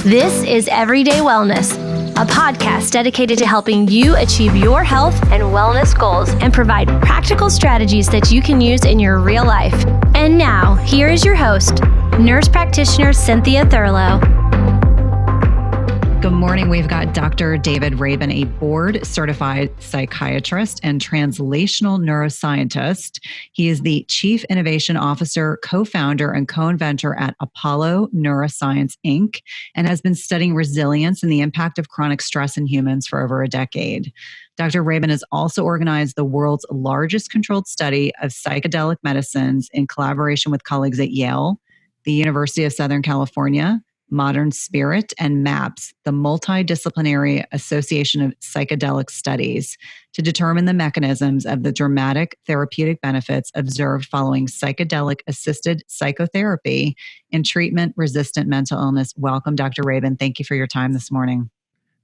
This is Everyday Wellness, a podcast dedicated to helping you achieve your health and wellness goals and provide practical strategies that you can use in your real life. And now, here is your host, nurse practitioner Cynthia Thurlow. Good morning. We've got Dr. David Rabin, a board-certified psychiatrist and translational neuroscientist. He is the Chief Innovation Officer, co-founder, and co-inventor at Apollo Neuroscience Inc., and has been studying resilience and the impact of chronic stress in humans for over a decade. Dr. Rabin has also organized the world's largest controlled study of psychedelic medicines in collaboration with colleagues at Yale, the University of Southern California, Modern Spirit, and MAPS, the Multidisciplinary Association of Psychedelic Studies, to determine the mechanisms of the dramatic therapeutic benefits observed following psychedelic-assisted psychotherapy in treatment-resistant mental illness. Welcome, Dr. Rabin. Thank you for your time this morning.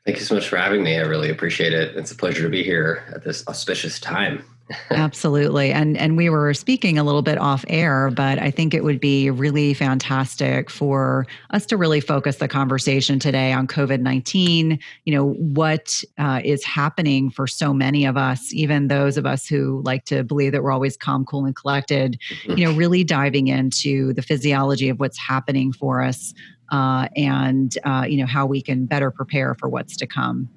Thank you so much for having me. I really appreciate it. It's a pleasure to be here at this auspicious time. Absolutely. And we were speaking a little bit off air, but I think it would be really fantastic for us to really focus the conversation today on COVID-19, what is happening for so many of us, even those of us who like to believe that we're always calm, cool, and collected, really diving into the physiology of what's happening for us and how we can better prepare for what's to come.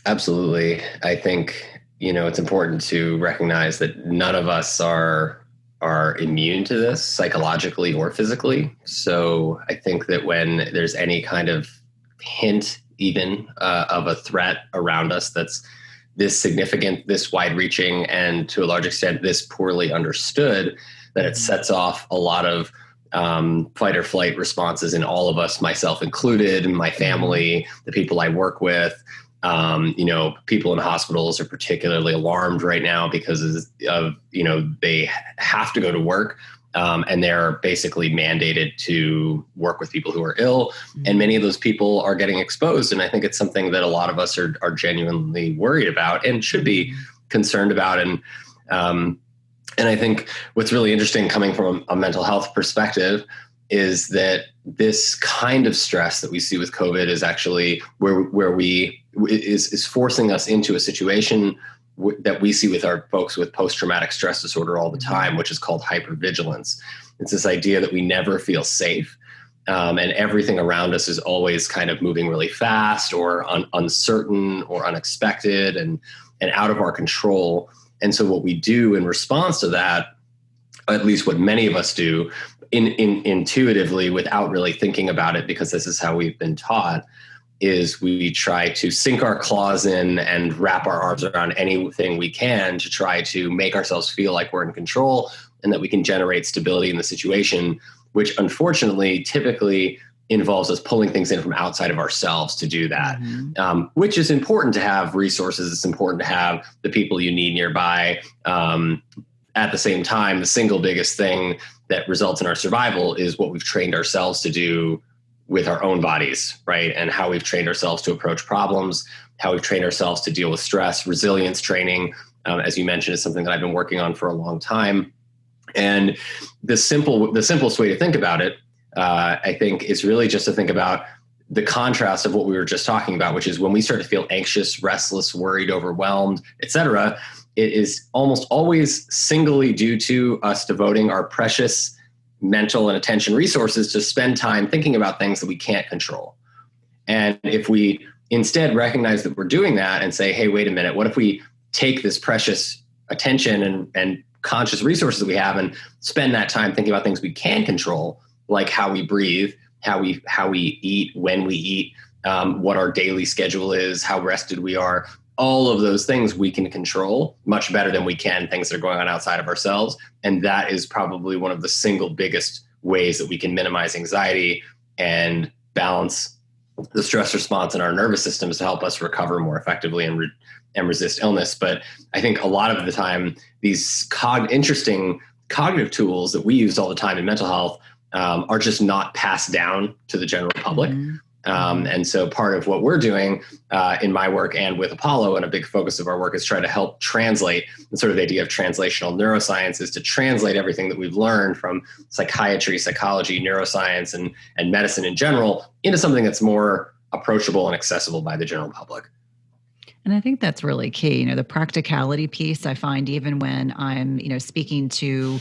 Absolutely. I think it's important to recognize that none of us are immune to this psychologically or physically. So I think that when there's any kind of hint even of a threat around us that's this significant, this wide-reaching, and to a large extent this poorly understood, that it sets off a lot of fight or flight responses in all of us, myself included, my family, the people I work with. People in hospitals are particularly alarmed right now because of they have to go to work and they're basically mandated to work with people who are ill. And many of those people are getting exposed. And I think it's something that a lot of us are genuinely worried about and should be concerned about. And I think what's really interesting coming from a mental health perspective is that this kind of stress that we see with COVID is actually where we is forcing us into a situation that we see with our folks with post-traumatic stress disorder all the time, which is called hypervigilance. It's this idea that we never feel safe. And everything around us is always kind of moving really fast or uncertain or unexpected and out of our control. And so what we do in response to that, at least what many of us do intuitively without really thinking about it, because this is how we've been taught, is we try to sink our claws in and wrap our arms around anything we can to try to make ourselves feel like we're in control and that we can generate stability in the situation, which unfortunately typically involves us pulling things in from outside of ourselves to do that, which is important to have resources. It's important to have the people you need nearby. At the same time, the single biggest thing that results in our survival is what we've trained ourselves to do with our own bodies, right? And how we've trained ourselves to approach problems, how we've trained ourselves to deal with stress. Resilience training, as you mentioned, is something that I've been working on for a long time. And the simplest way to think about it, I think, is really just to think about the contrast of what we were just talking about, which is when we start to feel anxious, restless, worried, overwhelmed, et cetera, it is almost always singly due to us devoting our precious mental and attention resources to spend time thinking about things that we can't control. And if we instead recognize that we're doing that and say, hey, wait a minute, what if we take this precious attention and conscious resources that we have and spend that time thinking about things we can control, like how we breathe, how we eat, when we eat, what our daily schedule is, how rested we are. All of those things we can control much better than we can things that are going on outside of ourselves. And that is probably one of the single biggest ways that we can minimize anxiety and balance the stress response in our nervous systems to help us recover more effectively and resist illness. But I think a lot of the time, these interesting cognitive tools that we use all the time in mental health are just not passed down to the general public. And so part of what we're doing in my work and with Apollo, and a big focus of our work, is try to help translate. And sort of the idea of translational neuroscience is to translate everything that we've learned from psychiatry, psychology, neuroscience, and medicine in general into something that's more approachable and accessible by the general public. And I think that's really key. The practicality piece, I find even when I'm, speaking to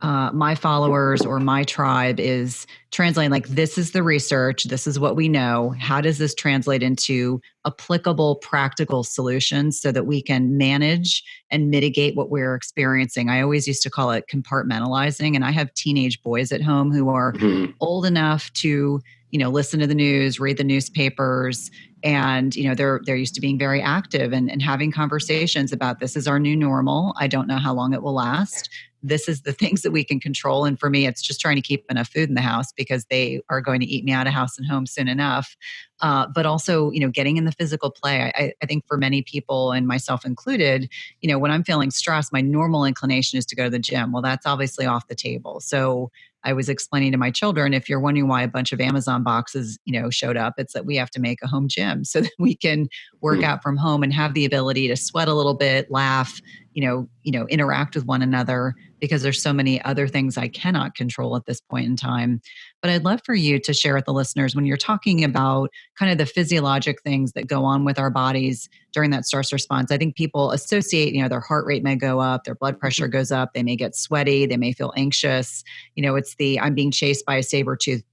my followers or my tribe, is translating, like, this is the research, this is what we know. How does this translate into applicable, practical solutions so that we can manage and mitigate what we're experiencing? I always used to call it compartmentalizing. And I have teenage boys at home who are old enough to, listen to the news, read the newspapers. And, they're used to being very active and having conversations about, this is our new normal. I don't know how long it will last. This is the things that we can control. And for me, it's just trying to keep enough food in the house because they are going to eat me out of house and home soon enough. But also, getting in the physical play. I think for many people, and myself included, when I'm feeling stressed, my normal inclination is to go to the gym. Well, that's obviously off the table. So I was explaining to my children, if you're wondering why a bunch of Amazon boxes, showed up, it's that we have to make a home gym so that we can work out from home and have the ability to sweat a little bit, laugh, interact with one another, because there's so many other things I cannot control at this point in time. But I'd love for you to share with the listeners, when you're talking about kind of the physiologic things that go on with our bodies during that stress response. I think people associate, their heart rate may go up, their blood pressure goes up, they may get sweaty, they may feel anxious. It's the, I'm being chased by a saber-toothed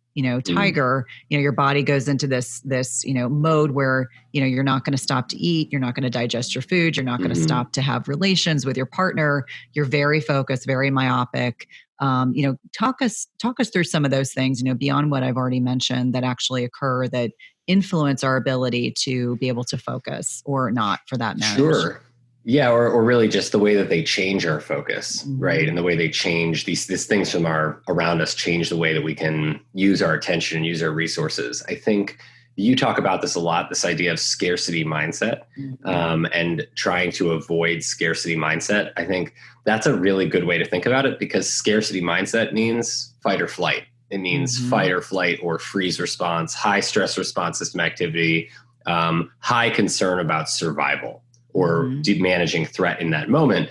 tiger. Your body goes into this mode where, you're not going to stop to eat. You're not going to digest your food. You're not going to stop to have relations with your partner. You're very focused, very myopic. Talk us through some of those things, beyond what I've already mentioned, that actually occur that influence our ability to be able to focus, or not, for that matter. Sure. Yeah, or really just the way that they change our focus, right? And the way they change these things from around us, change the way that we can use our attention, use our resources. I think you talk about this a lot, this idea of scarcity mindset, and trying to avoid scarcity mindset. I think that's a really good way to think about it, because scarcity mindset means fight or flight. It means fight or flight or freeze response, high stress response system activity, high concern about survival, or managing threat in that moment.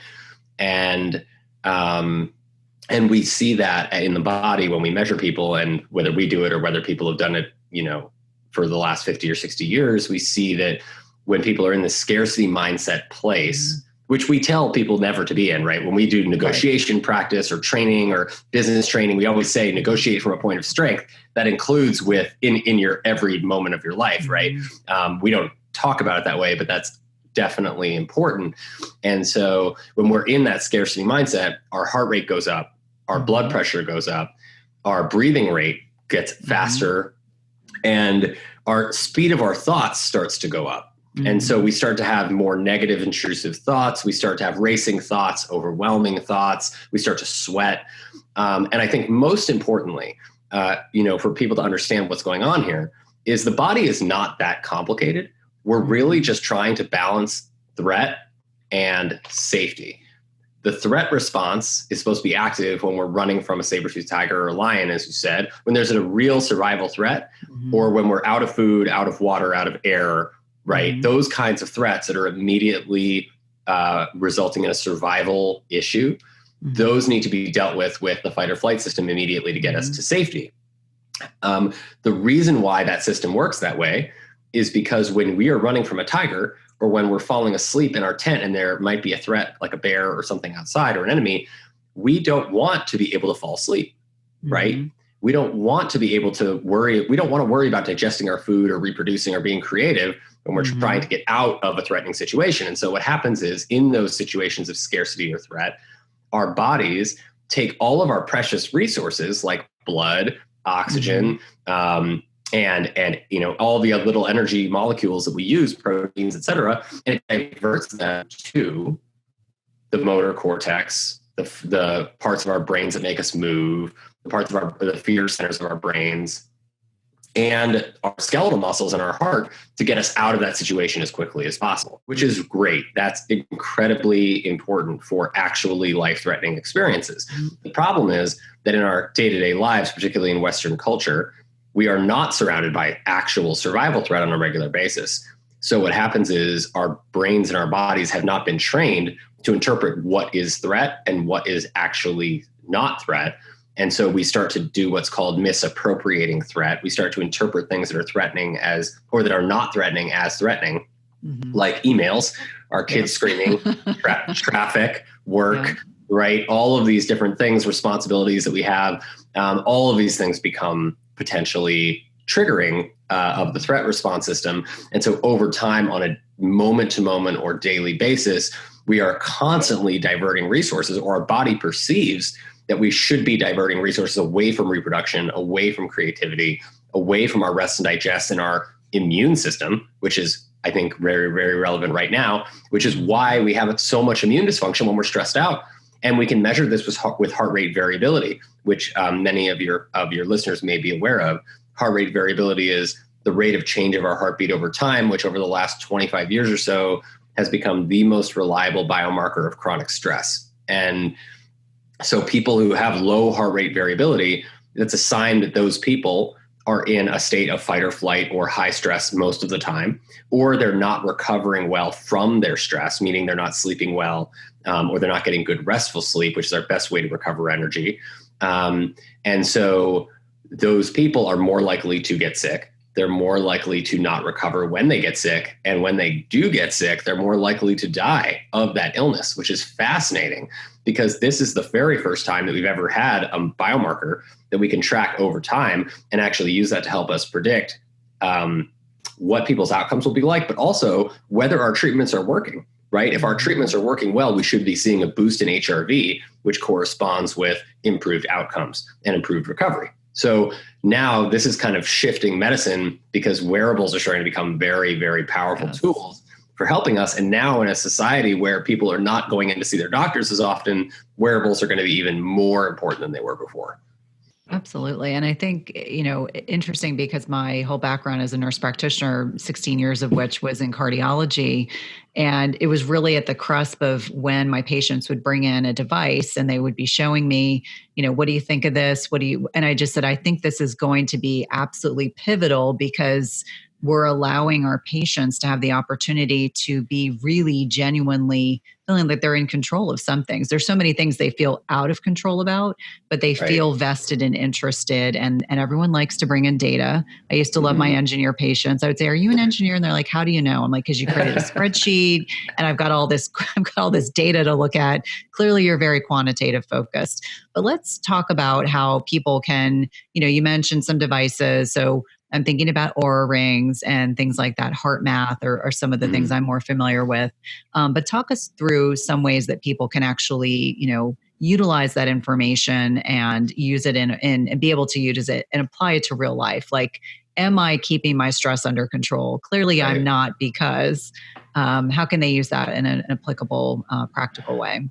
And we see that in the body when we measure people, and whether we do it or whether people have done it, for the last 50 or 60 years, we see that when people are in the scarcity mindset place, which we tell people never to be in, right? When we do negotiation practice or training or business training, we always say negotiate from a point of strength. That includes in your every moment of your life, right? We don't talk about it that way, but that's definitely important. And so when we're in that scarcity mindset, our heart rate goes up, our blood pressure goes up, our breathing rate gets faster, and our speed of our thoughts starts to go up. And so we start to have more negative, intrusive thoughts. We start to have racing thoughts, overwhelming thoughts. We start to sweat. And I think most importantly, for people to understand what's going on here, is the body is not that complicated. We're really just trying to balance threat and safety. The threat response is supposed to be active when we're running from a saber-toothed tiger or a lion, as you said, when there's a real survival threat, or when we're out of food, out of water, out of air, right? Those kinds of threats that are immediately resulting in a survival issue, those need to be dealt with the fight or flight system immediately to get us to safety. The reason why that system works that way is because when we are running from a tiger, or when we're falling asleep in our tent and there might be a threat like a bear or something outside, or an enemy, we don't want to be able to fall asleep, right? We don't want to be able to worry. We don't want to worry about digesting our food or reproducing or being creative when we're trying to get out of a threatening situation. And so what happens is, in those situations of scarcity or threat, our bodies take all of our precious resources like blood, oxygen, and all the little energy molecules that we use, proteins, et cetera, and it diverts them to the motor cortex, the parts of our brains that make us move, the parts of the fear centers of our brains, and our skeletal muscles and our heart, to get us out of that situation as quickly as possible, which is great. That's incredibly important for actually life-threatening experiences. The problem is that in our day-to-day lives, particularly in Western culture, we are not surrounded by actual survival threat on a regular basis. So what happens is our brains and our bodies have not been trained to interpret what is threat and what is actually not threat. And so we start to do what's called misappropriating threat. We start to interpret things that are threatening as, or that are not threatening as threatening, like emails, our kids screaming, traffic, work, right? All of these different things, responsibilities that we have, all of these things become potentially triggering of the threat response system. And so over time, on a moment to moment or daily basis, we are constantly diverting resources, or our body perceives that we should be diverting resources away from reproduction, away from creativity, away from our rest and digest and our immune system, which is, I think, very, very relevant right now, which is why we have so much immune dysfunction when we're stressed out. And we can measure this with heart rate variability, which many of your listeners may be aware of. Heart rate variability is the rate of change of our heartbeat over time, which over the last 25 years or so has become the most reliable biomarker of chronic stress. And so people who have low heart rate variability, that's a sign that those people are in a state of fight or flight or high stress most of the time, or they're not recovering well from their stress, meaning they're not sleeping well, or they're not getting good restful sleep, which is our best way to recover energy. And so those people are more likely to get sick. They're more likely to not recover when they get sick. And when they do get sick, they're more likely to die of that illness, which is fascinating because this is the very first time that we've ever had a biomarker that we can track over time and actually use that to help us predict what people's outcomes will be like, but also whether our treatments are working, right? If our treatments are working well, we should be seeing a boost in HRV, which corresponds with improved outcomes and improved recovery. So now this is kind of shifting medicine because wearables are starting to become very, very powerful tools for helping us. And now in a society where people are not going in to see their doctors as often, wearables are going to be even more important than they were before. Absolutely. And I think, interesting because my whole background as a nurse practitioner, 16 years of which was in cardiology. And it was really at the cusp of when my patients would bring in a device and they would be showing me, what do you think of this? And I just said, I think this is going to be absolutely pivotal because we're allowing our patients to have the opportunity to be really genuinely feeling like they're in control of some things. There's so many things they feel out of control about, but they feel vested and interested. And everyone likes to bring in data. I used to love my engineer patients. I would say, are you an engineer? And they're like, how do you know? I'm like, because you created a spreadsheet and I've got all this data to look at. Clearly you're very quantitative focused. But let's talk about how people can, you mentioned some devices. So I'm thinking about Oura rings and things like that, heart math or some of the things I'm more familiar with. But talk us through some ways that people can actually, utilize that information and use it and be able to use it and apply it to real life. Like, am I keeping my stress under control? Clearly I'm not, because how can they use that in an applicable, practical way?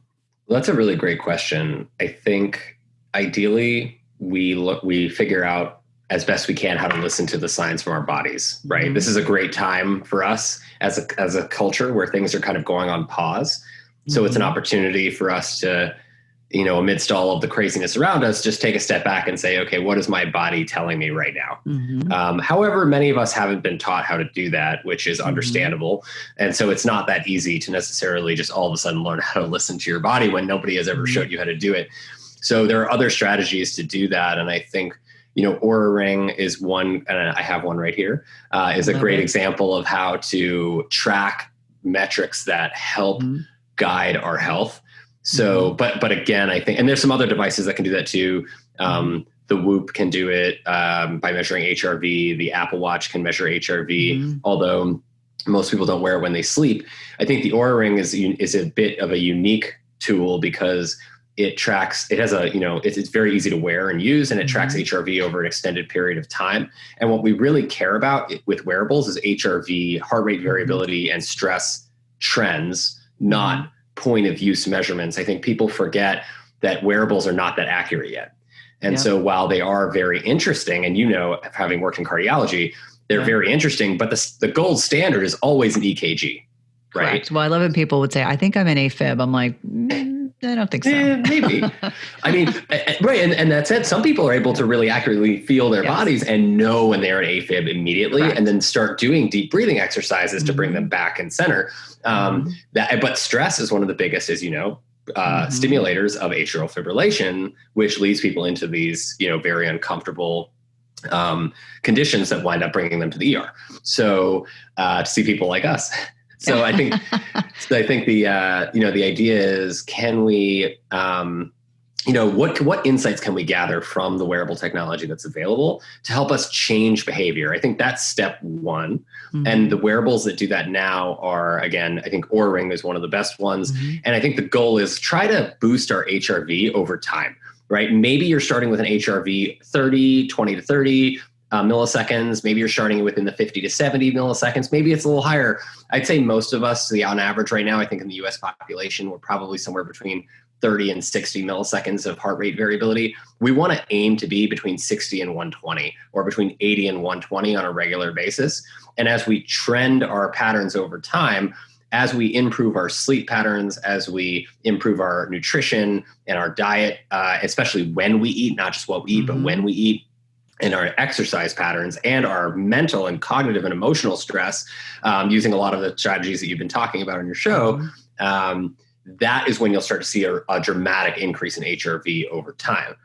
Well, that's a really great question. I think ideally we figure out as best we can how to listen to the signs from our bodies, right? This is a great time for us as a culture where things are kind of going on pause. So it's an opportunity for us to, amidst all of the craziness around us, just take a step back and say, okay, what is my body telling me right now? However, many of us haven't been taught how to do that, which is understandable. And so it's not that easy to necessarily just all of a sudden learn how to listen to your body when nobody has ever showed you how to do it. So there are other strategies to do that. And I think, Oura Ring is one, and I have one right here, is a great example of how to track metrics that help guide our health. So, but again, I think, and there's some other devices that can do that too. The Whoop can do it by measuring HRV. The Apple Watch can measure HRV, although most people don't wear it when they sleep. I think the Oura Ring is a bit of a unique tool because it tracks, it has it's very easy to wear and use, and it tracks HRV over an extended period of time. And what we really care about with wearables is HRV, heart rate variability, and stress trends, not point of use measurements. I think people forget that wearables are not that accurate yet. And so while they are very interesting, and having worked in cardiology, they're very interesting, but the gold standard is always an EKG, right? Correct. Well, I love when people would say, I think I'm an AFib. I'm like, I don't think so. Maybe. I mean, right. And that said, some people are able to really accurately feel their bodies and know when they're in AFib immediately. Correct. And then start doing deep breathing exercises to bring them back in center. But stress is one of the biggest, as you know, stimulators of atrial fibrillation, which leads people into these, very uncomfortable conditions that wind up bringing them to the ER. So to see people like us. So I think the idea is, can we, what insights can we gather from the wearable technology that's available to help us change behavior? I think that's step one. And the wearables that do that now are, again, I think Oura Ring is one of the best ones. And I think the goal is try to boost our HRV over time, right? Maybe you're starting with an HRV 20 to 30 milliseconds. Maybe you're starting within the 50 to 70 milliseconds. Maybe it's a little higher. I'd say most of us, on average right now, I think in the US population, we're probably somewhere between 30 and 60 milliseconds of heart rate variability. We want to aim to be between 60 and 120, or between 80 and 120 on a regular basis. And as we trend our patterns over time, as we improve our sleep patterns, as we improve our nutrition and our diet, especially when we eat, not just what we eat, but when we eat, and our exercise patterns and our mental and cognitive and emotional stress, using a lot of the strategies that you've been talking about on your show, that is when you'll start to see a dramatic increase in HRV over time.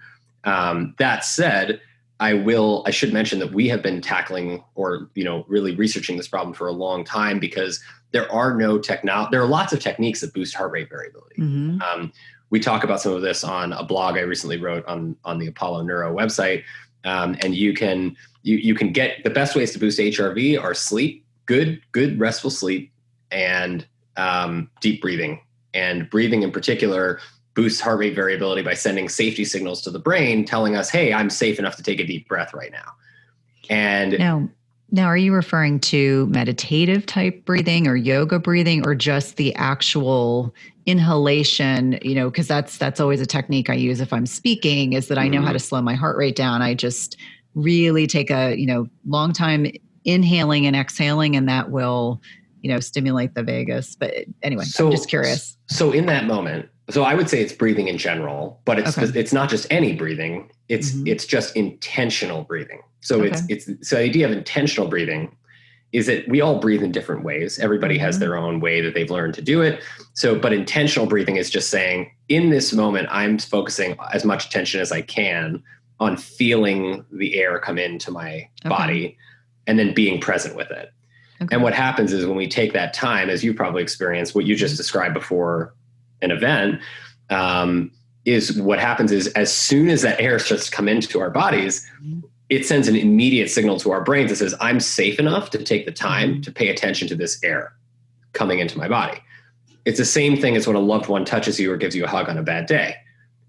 That said, I should mention that we have been tackling or, really researching this problem for a long time, because there are lots of techniques that boost heart rate variability. We talk about some of this on a blog I recently wrote on the Apollo Neuro website. And you can get, the best ways to boost HRV are sleep, good restful sleep, and deep breathing. And breathing in particular boosts heart rate variability by sending safety signals to the brain, telling us, hey, I'm safe enough to take a deep breath right now. And now, are you referring to meditative type breathing or yoga breathing, or just the actual inhalation? Because that's always a technique I use if I'm speaking, is that I know how to slow my heart rate down. I just really take a, long time inhaling and exhaling, and that will, stimulate the vagus. But anyway, I'm just curious. So in that moment, I would say it's breathing in general, but it's not just any breathing. It's just intentional breathing. So so the idea of intentional breathing is that we all breathe in different ways. Everybody has their own way that they've learned to do it. But intentional breathing is just saying, in this moment, I'm focusing as much attention as I can on feeling the air come into my body and then being present with it. And what happens is, when we take that time, as you probably experienced, what you just described before an event, is what happens is, as soon as that air starts to come into our bodies, it sends an immediate signal to our brains that says, I'm safe enough to take the time to pay attention to this air coming into my body. It's the same thing as when a loved one touches you or gives you a hug on a bad day,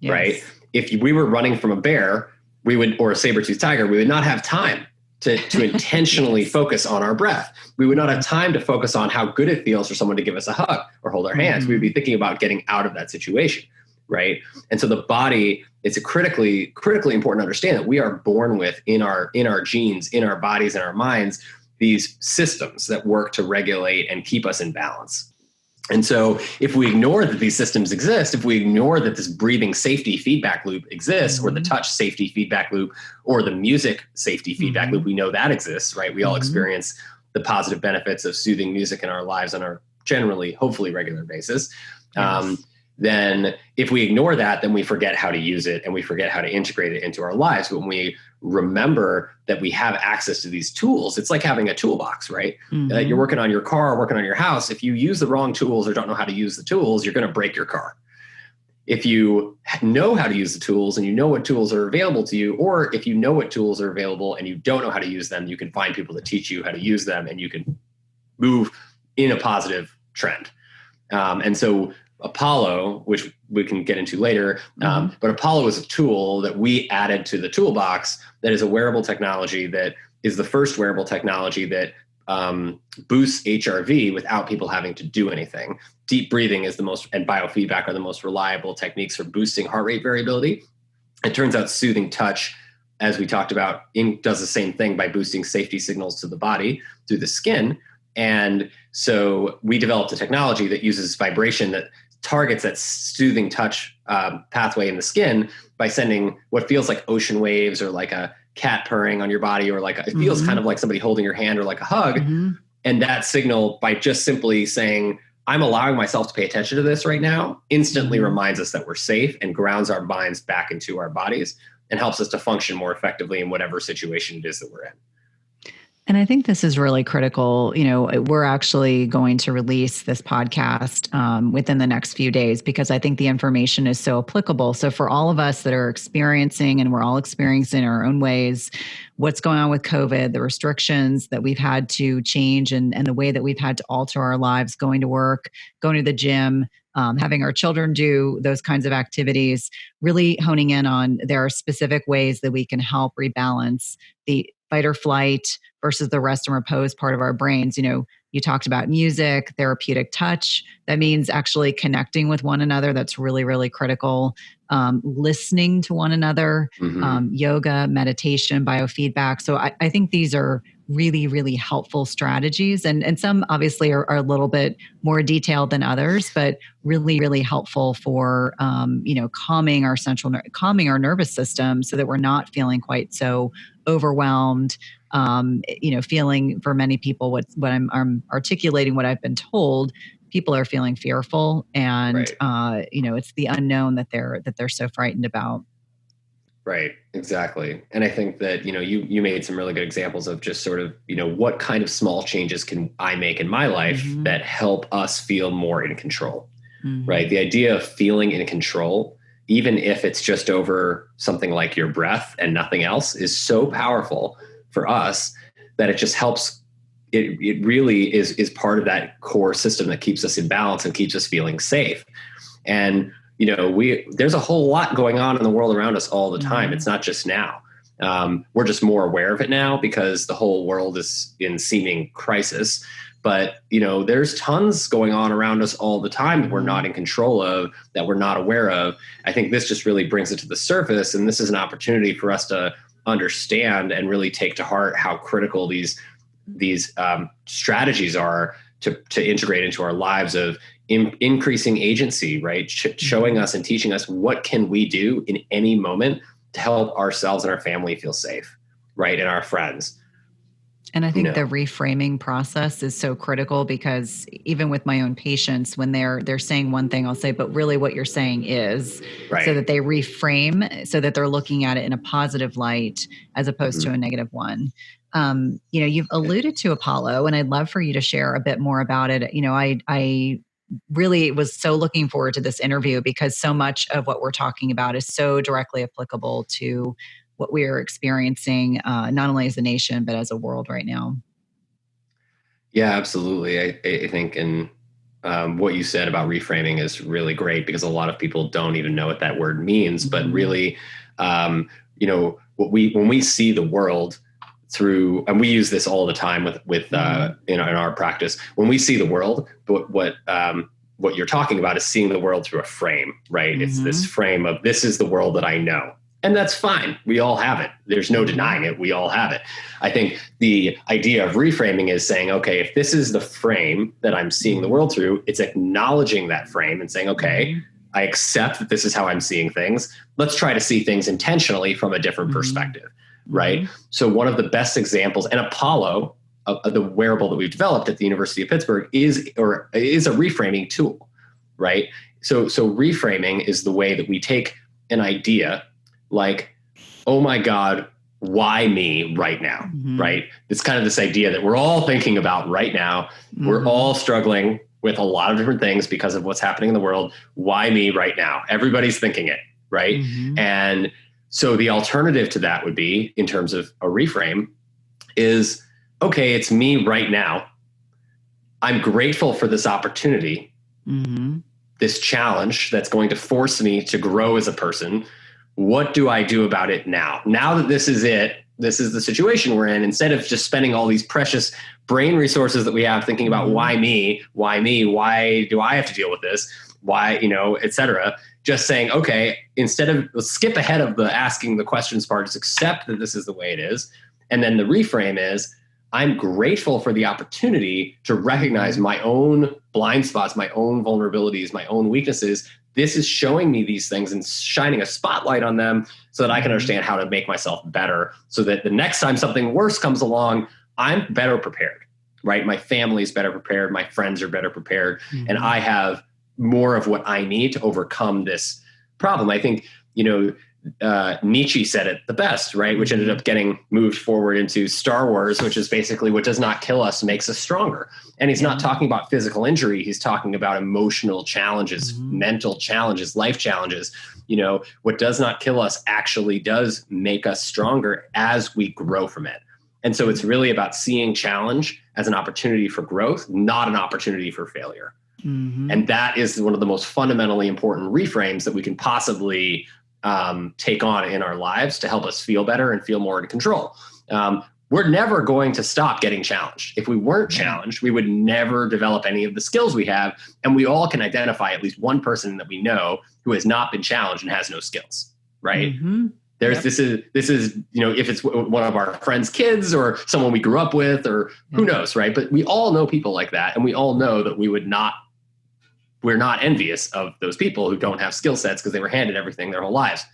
right? If we were running from a bear, or a saber-toothed tiger, we would not have time to intentionally focus on our breath. We would not have time to focus on how good it feels for someone to give us a hug or hold our hands. We would be thinking about getting out of that situation, right? And so the body, it's a critically important to understand that we are born with, in our genes, in our bodies, in our minds, these systems that work to regulate and keep us in balance. And so if we ignore that these systems exist, if we ignore that this breathing safety feedback loop exists, or the touch safety feedback loop, or the music safety feedback loop, we know that exists, right? We all experience the positive benefits of soothing music in our lives on our generally, hopefully regular basis. Then if we ignore that, then we forget how to use it, and we forget how to integrate it into our lives. But when we remember that we have access to these tools, it's like having a toolbox, right? You're working on your car, working on your house. If you use the wrong tools or don't know how to use the tools, you're going to break your car. If you know how to use the tools and you know what tools are available to you, or if you know what tools are available and you don't know how to use them, you can find people to teach you how to use them, and you can move in a positive trend. And so Apollo, which we can get into later, but Apollo is a tool that we added to the toolbox that is a wearable technology that is the first wearable technology that boosts HRV without people having to do anything. Deep breathing is and biofeedback are the most reliable techniques for boosting heart rate variability. It turns out soothing touch, as we talked about, does the same thing by boosting safety signals to the body through the skin. And so we developed a technology that uses vibration that targets that soothing touch pathway in the skin by sending what feels like ocean waves or like a cat purring on your body, or like it feels kind of like somebody holding your hand or like a hug. And that signal, by just simply saying, I'm allowing myself to pay attention to this right now, instantly reminds us that we're safe and grounds our minds back into our bodies and helps us to function more effectively in whatever situation it is that we're in. And I think this is really critical. You know, we're actually going to release this podcast within the next few days, because I think the information is so applicable. So for all of us that are experiencing, and we're all experiencing in our own ways, what's going on with COVID, the restrictions that we've had to change, and the way that we've had to alter our lives, going to work, going to the gym, having our children do those kinds of activities, really honing in on there are specific ways that we can help rebalance the fight or flight versus the rest and repose part of our brains. You know, you talked about music, therapeutic touch. That means actually connecting with one another. That's really, really critical. Listening to one another, yoga, meditation, biofeedback. So I think these are really, really helpful strategies. And some obviously are a little bit more detailed than others, but really, really helpful for, calming our nervous system so that we're not feeling quite so overwhelmed. Feeling, for many people, what I'm articulating, what I've been told, people are feeling fearful, and it's the unknown that they're so frightened about. Right, exactly. And I think that, you made some really good examples of just sort of, what kind of small changes can I make in my life that help us feel more in control, right? The idea of feeling in control, even if it's just over something like your breath and nothing else, is so powerful for us that it just helps. It really is part of that core system that keeps us in balance and keeps us feeling safe. And there's a whole lot going on in the world around us all the time. It's not just now. We're just more aware of it now because the whole world is in seeming crisis. But, there's tons going on around us all the time that we're not in control of, that we're not aware of. I think this just really brings it to the surface. And this is an opportunity for us to understand and really take to heart how critical these strategies are to integrate into our lives of increasing agency, right? Showing us and teaching us what can we do in any moment to help ourselves and our family feel safe, right? And our friends. And I think the reframing process is so critical, because even with my own patients, when they're saying one thing, I'll say, but really what you're saying is, right, so that they reframe, so that they're looking at it in a positive light as opposed to a negative one. You've alluded to Apollo, and I'd love for you to share a bit more about it. I really was so looking forward to this interview, because so much of what we're talking about is so directly applicable to what we are experiencing, not only as a nation, but as a world right now. Yeah, absolutely. I think, and what you said about reframing is really great, because a lot of people don't even know what that word means. But really, when we see the world through, and we use this all the time with in our practice, when we see the world, what you're talking about is seeing the world through a frame, right? It's this frame of, this is the world that I know. And that's fine. We all have it. There's no denying it. We all have it. I think the idea of reframing is saying, okay, if this is the frame that I'm seeing the world through, it's acknowledging that frame and saying, okay, I accept that this is how I'm seeing things. Let's try to see things intentionally from a different perspective, right? So one of the best examples, and Apollo, the wearable that we've developed at the University of Pittsburgh, is a reframing tool, right? So reframing is the way that we take an idea like, oh my God, why me right now, right? It's kind of this idea that we're all thinking about right now. We're all struggling with a lot of different things because of what's happening in the world. Why me right now? Everybody's thinking it, right? And so the alternative to that would be, in terms of a reframe, is, okay, it's me right now. I'm grateful for this opportunity, this challenge that's going to force me to grow as a person. What do I do about it now? Now that this is it, this is the situation we're in, instead of just spending all these precious brain resources that we have thinking about why me, why do I have to deal with this? Why, et cetera. Just saying, okay, instead of, let's skip ahead of the asking the questions part, just accept that this is the way it is. And then the reframe is, I'm grateful for the opportunity to recognize my own blind spots, my own vulnerabilities, my own weaknesses. This is showing me these things and shining a spotlight on them so that I can understand how to make myself better, so that the next time something worse comes along, I'm better prepared, right? My family is better prepared. My friends are better prepared. And I have more of what I need to overcome this problem. I think, Nietzsche said it the best, right? Which ended up getting moved forward into Star Wars, which is basically what does not kill us makes us stronger. And he's not talking about physical injury. He's talking about emotional challenges, mental challenges, life challenges. What does not kill us actually does make us stronger as we grow from it. And so it's really about seeing challenge as an opportunity for growth, not an opportunity for failure. And that is one of the most fundamentally important reframes that we can possibly take on in our lives to help us feel better and feel more in control. We're never going to stop getting challenged. If we weren't challenged, we would never develop any of the skills we have. And we all can identify at least one person that we know who has not been challenged and has no skills, right? This is, if it's one of our friends' kids or someone we grew up with, or who knows, right? But we all know people like that. And we all know that we're not envious of those people who don't have skill sets because they were handed everything their whole lives.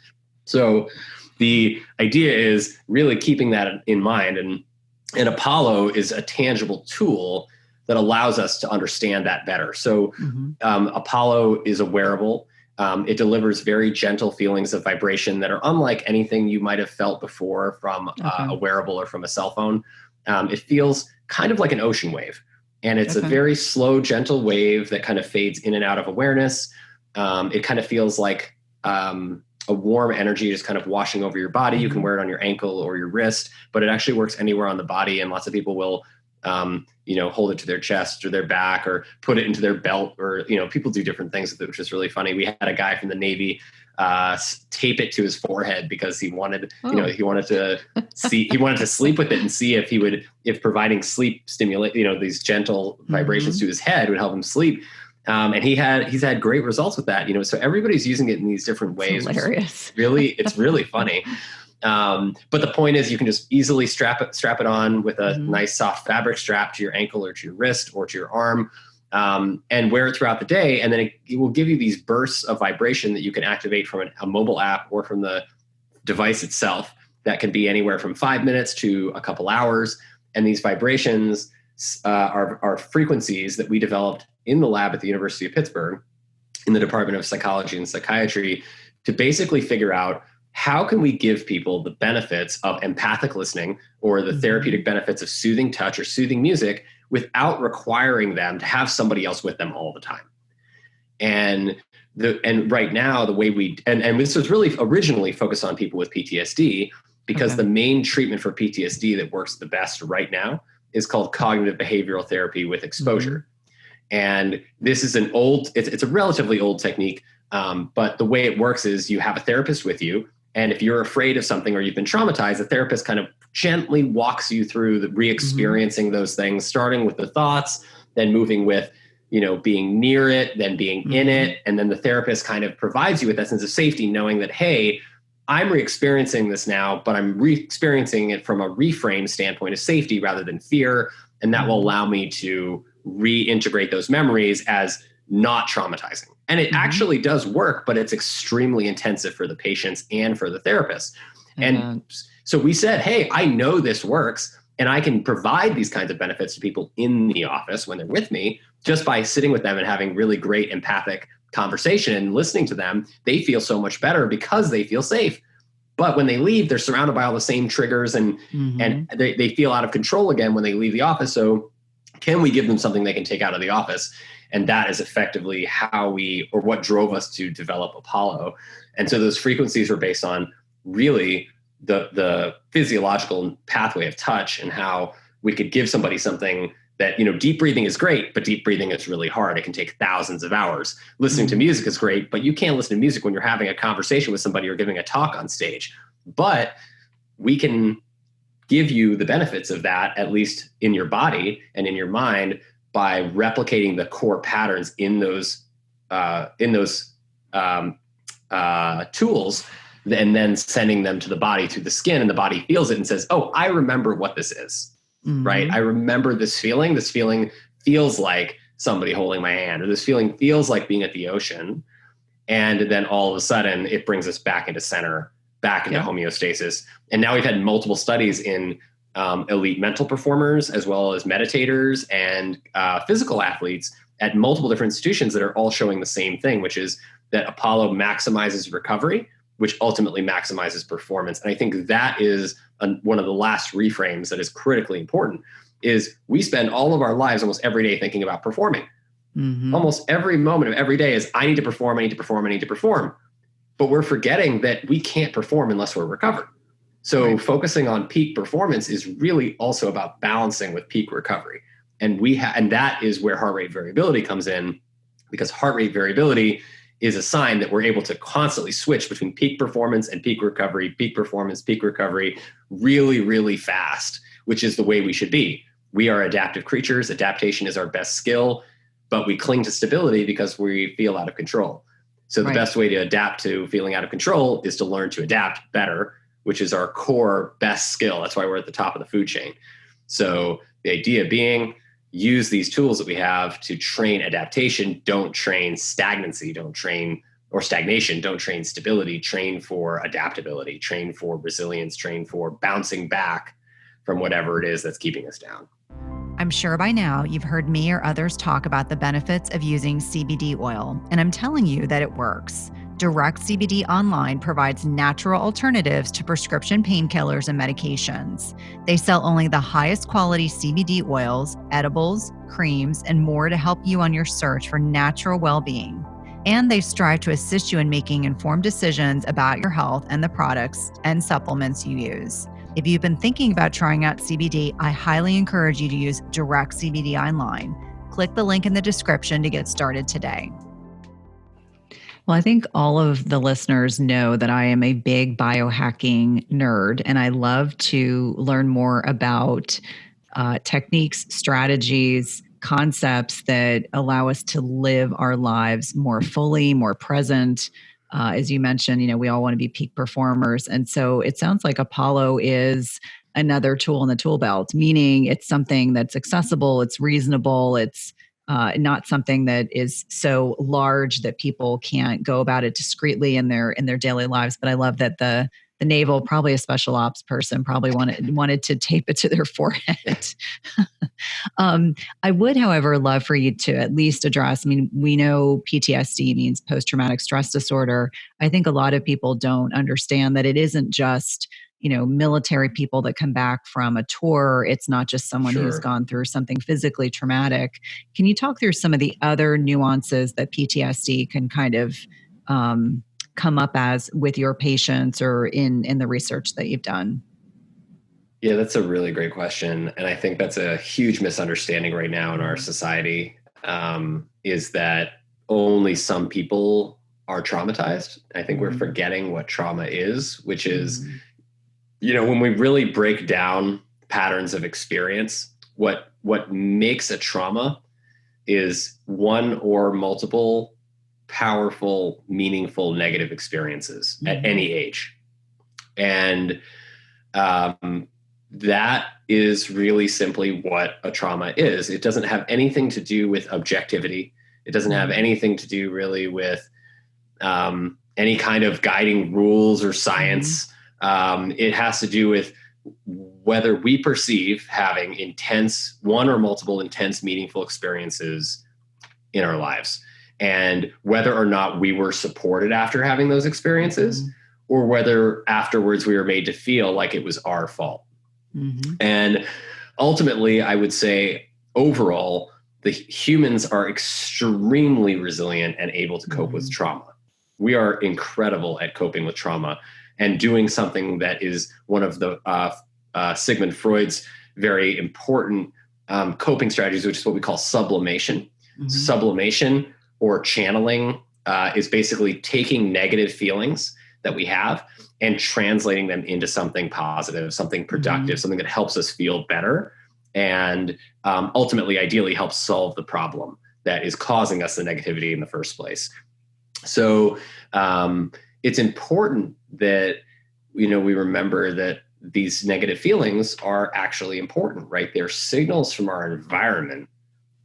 So the idea is really keeping that in mind. And Apollo is a tangible tool that allows us to understand that better. So Apollo is a wearable. It delivers very gentle feelings of vibration that are unlike anything you might have felt before from a wearable or from a cell phone. It feels kind of like an ocean wave. And it's a very slow, gentle wave that kind of fades in and out of awareness. It kind of feels like a warm energy just kind of washing over your body. You can wear it on your ankle or your wrist, but it actually works anywhere on the body. And lots of people will, hold it to their chest or their back or put it into their belt, or, people do different things with it, which is really funny. We had a guy from the Navy tape it to his forehead because he wanted, he wanted to sleep with it and see if providing sleep stimulate, these gentle vibrations to his head would help him sleep. And he's had great results with that, so everybody's using it in these different ways. It's hilarious. It's really funny. But the point is you can just easily strap it on with a nice soft fabric strap to your ankle or to your wrist or to your arm. And wear it throughout the day. And then it will give you these bursts of vibration that you can activate from a mobile app or from the device itself. That can be anywhere from 5 minutes to a couple hours. And these vibrations are frequencies that we developed in the lab at the University of Pittsburgh in the Department of Psychology and Psychiatry to basically figure out how can we give people the benefits of empathic listening or the therapeutic benefits of soothing touch or soothing music without requiring them to have somebody else with them all the time. And right now, the way and this was really originally focused on people with PTSD, because the main treatment for PTSD that works the best right now is called cognitive behavioral therapy with exposure. And this is it's a relatively old technique, but the way it works is you have a therapist with you. And if you're afraid of something or you've been traumatized, the therapist kind of gently walks you through the re-experiencing those things, starting with the thoughts, then moving with, being near it, then being in it. And then the therapist kind of provides you with that sense of safety, knowing that, hey, I'm re-experiencing this now, but I'm re-experiencing it from a reframe standpoint of safety rather than fear. And that will allow me to reintegrate those memories as not traumatizing. And it actually does work, but it's extremely intensive for the patients and for the therapist. And so we said, hey, I know this works, and I can provide these kinds of benefits to people in the office when they're with me, just by sitting with them and having really great empathic conversation and listening to them. They feel so much better because they feel safe. But when they leave, they're surrounded by all the same triggers and they feel out of control again when they leave the office. So can we give them something they can take out of the office? And that is effectively what drove us to develop Apollo. And so those frequencies were based on really the physiological pathway of touch and how we could give somebody something that, deep breathing is great, but deep breathing is really hard. It can take thousands of hours. Listening to music is great, but you can't listen to music when you're having a conversation with somebody or giving a talk on stage. But we can give you the benefits of that, at least in your body and in your mind, by replicating the core patterns in those tools, and then sending them to the body through the skin, and the body feels it and says, oh, I remember what this is. right? I remember this feeling. This feeling feels like somebody holding my hand, or this feeling feels like being at the ocean. And then all of a sudden it brings us back into center, back into homeostasis. And now we've had multiple studies in elite mental performers, as well as meditators and physical athletes at multiple different institutions that are all showing the same thing, which is that Apollo maximizes recovery, which ultimately maximizes performance. And I think that is one of the last reframes that is critically important, is we spend all of our lives almost every day thinking about performing. Almost every moment of every day is, I need to perform, I need to perform, I need to perform. But we're forgetting that we can't perform unless we're recovered. So focusing on peak performance is really also about balancing with peak recovery. And and that is where heart rate variability comes in, because heart rate variability is a sign that we're able to constantly switch between peak performance and peak recovery, peak performance, peak recovery, really, really fast, which is the way we should be. We are adaptive creatures. Adaptation is our best skill, but we cling to stability because we feel out of control. So the best way to adapt to feeling out of control is to learn to adapt better, which is our core best skill. That's why we're at the top of the food chain. So the idea being, use these tools that we have to train adaptation. Don't train stagnancy, or stagnation. Don't train stability. Train for adaptability, train for resilience, train for bouncing back from whatever it is that's keeping us down. I'm sure by now you've heard me or others talk about the benefits of using CBD oil, and I'm telling you that it works. Direct CBD Online provides natural alternatives to prescription painkillers and medications. They sell only the highest quality CBD oils, edibles, creams, and more to help you on your search for natural well-being. And they strive to assist you in making informed decisions about your health and the products and supplements you use. If you've been thinking about trying out CBD, I highly encourage you to use Direct CBD Online. Click the link in the description to get started today. Well, I think all of the listeners know that I am a big biohacking nerd, and I love to learn more about techniques, strategies, concepts that allow us to live our lives more fully, more present. As you mentioned, we all want to be peak performers. And so it sounds like Apollo is another tool in the tool belt, meaning it's something that's accessible, it's reasonable, it's not something that is so large that people can't go about it discreetly in their daily lives. But I love that the naval, probably a special ops person, probably wanted to tape it to their forehead. I would, however, love for you to at least address, we know PTSD means post-traumatic stress disorder. I think a lot of people don't understand that it isn't just, military people that come back from a tour. It's not just someone who's gone through something physically traumatic. Can you talk through some of the other nuances that PTSD can kind of come up as with your patients or in the research that you've done? Yeah, that's a really great question. And I think that's a huge misunderstanding right now in our society, is that only some people are traumatized. I think we're forgetting what trauma is, which is, when we really break down patterns of experience, what makes a trauma is one or multiple powerful, meaningful, negative experiences at any age. And that is really simply what a trauma is. It doesn't have anything to do with objectivity. It doesn't have anything to do really with any kind of guiding rules or science. It has to do with whether we perceive having one or multiple intense, meaningful experiences in our lives, and whether or not we were supported after having those experiences, or whether afterwards we were made to feel like it was our fault. And ultimately, I would say overall, the humans are extremely resilient and able to cope with trauma. We are incredible at coping with trauma and doing something that is one of the Sigmund Freud's very important coping strategies, which is what we call sublimation. Sublimation or channeling is basically taking negative feelings that we have and translating them into something positive, something productive, something that helps us feel better, and ultimately, ideally, helps solve the problem that is causing us the negativity in the first place. So it's important that we remember that these negative feelings are actually important, right? They're signals from our environment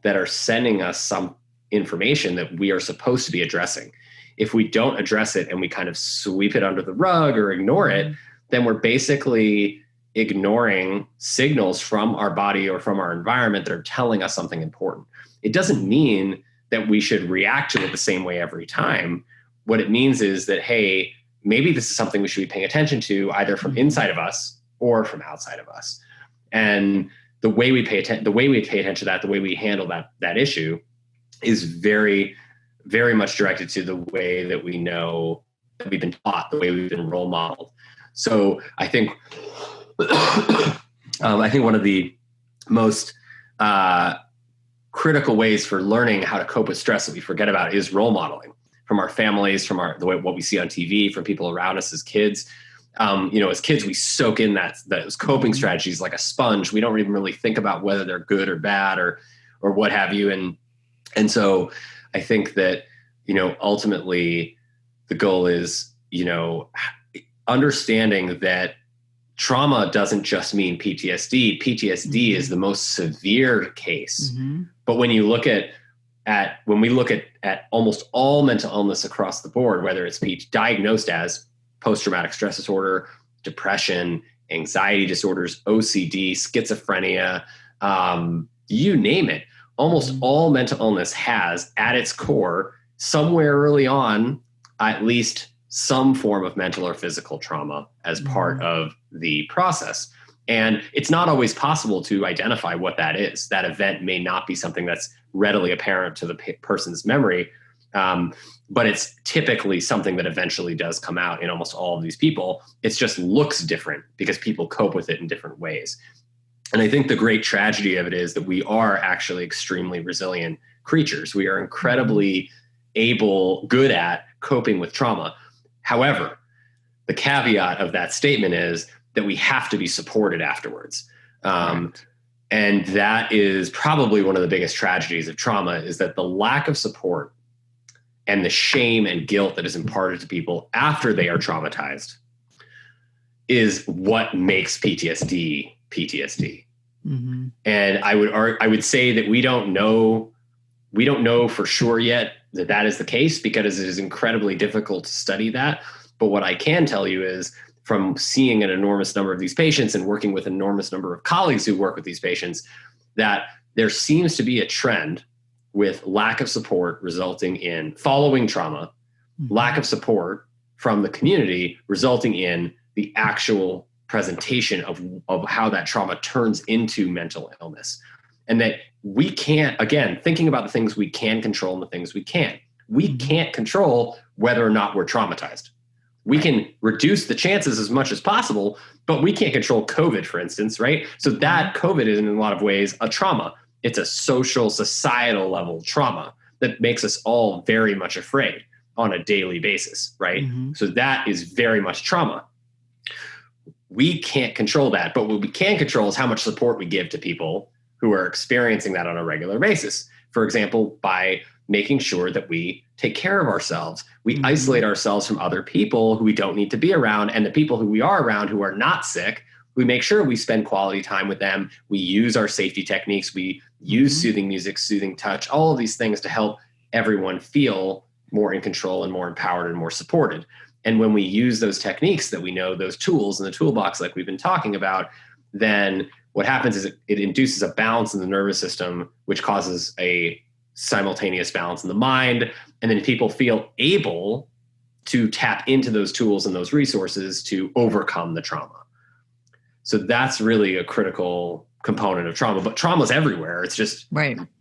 that are sending us some information that we are supposed to be addressing. If we don't address it and we kind of sweep it under the rug or ignore it, then we're basically ignoring signals from our body or from our environment that are telling us something important. It doesn't mean that we should react to it the same way every time. What it means is that, hey, maybe this is something we should be paying attention to, either from inside of us or from outside of us. And the way we pay attention to that, the way we handle that issue is very, very much directed to the way that we know that we've been taught, the way we've been role modeled. So I think one of the most critical ways for learning how to cope with stress that we forget about is role modeling from our families, from what we see on TV, from people around us as kids. As kids, we soak in those coping strategies like a sponge. We don't even really think about whether they're good or bad or what have you. And so I think that, ultimately the goal is, understanding that trauma doesn't just mean PTSD. PTSD is the most severe case. But when you look at almost all mental illness across the board, whether it's diagnosed as post-traumatic stress disorder, depression, anxiety disorders, OCD, schizophrenia, you name it, almost all mental illness has at its core, somewhere early on, at least some form of mental or physical trauma as part of the process. And it's not always possible to identify what that is. That event may not be something that's readily apparent to the person's memory, but it's typically something that eventually does come out in almost all of these people. It just looks different because people cope with it in different ways. And I think the great tragedy of it is that we are actually extremely resilient creatures. We are incredibly good at coping with trauma. However, the caveat of that statement is that we have to be supported afterwards. Right. And that is probably one of the biggest tragedies of trauma, is that the lack of support and the shame and guilt that is imparted to people after they are traumatized is what makes PTSD PTSD. And I would say that we don't know for sure yet that is the case, because it is incredibly difficult to study that. But what I can tell you is, from seeing an enormous number of these patients and working with an enormous number of colleagues who work with these patients, that there seems to be a trend with lack of support resulting in following trauma, lack of support from the community resulting in the actual presentation of how that trauma turns into mental illness. And that we can't, again, thinking about the things we can control and the things we can't. We can't control whether or not we're traumatized. We can reduce the chances as much as possible, but we can't control COVID, for instance, right? So that COVID is in a lot of ways a trauma. It's a social, societal level trauma that makes us all very much afraid on a daily basis, right? So that is very much trauma. We can't control that, but what we can control is how much support we give to people who are experiencing that on a regular basis. For example, by making sure that we take care of ourselves. We isolate ourselves from other people who we don't need to be around, and the people who we are around who are not sick, we make sure we spend quality time with them. We use our safety techniques. We use soothing music, soothing touch, all of these things to help everyone feel more in control and more empowered and more supported. And when we use those techniques that we know, those tools in the toolbox like we've been talking about, then what happens is it induces a balance in the nervous system, which causes a simultaneous balance in the mind. And then people feel able to tap into those tools and those resources to overcome the trauma. So that's really a critical component of trauma. But trauma is everywhere. It's just,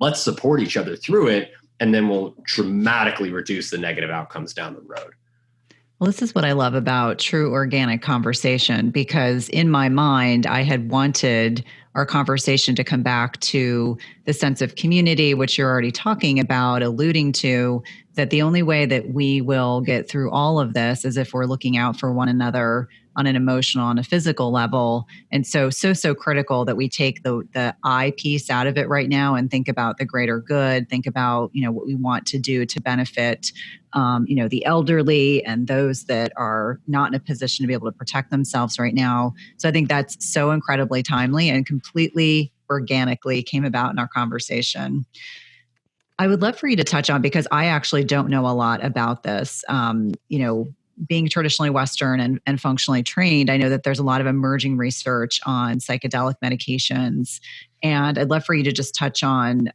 let's support each other through it, and then we'll dramatically reduce the negative outcomes down the road. Well, this is what I love about true organic conversation, because in my mind, I had wanted our conversation to come back to the sense of community, which you're already talking about, alluding to, that the only way that we will get through all of this is if we're looking out for one another on an emotional, on a physical level. And so critical that we take the I piece out of it right now and think about the greater good, think about, what we want to do to benefit, the elderly and those that are not in a position to be able to protect themselves right now. So I think that's so incredibly timely and completely organically came about in our conversation. I would love for you to touch on, because I actually don't know a lot about this, being traditionally Western and functionally trained, I know that there's a lot of emerging research on psychedelic medications. And I'd love for you to just touch on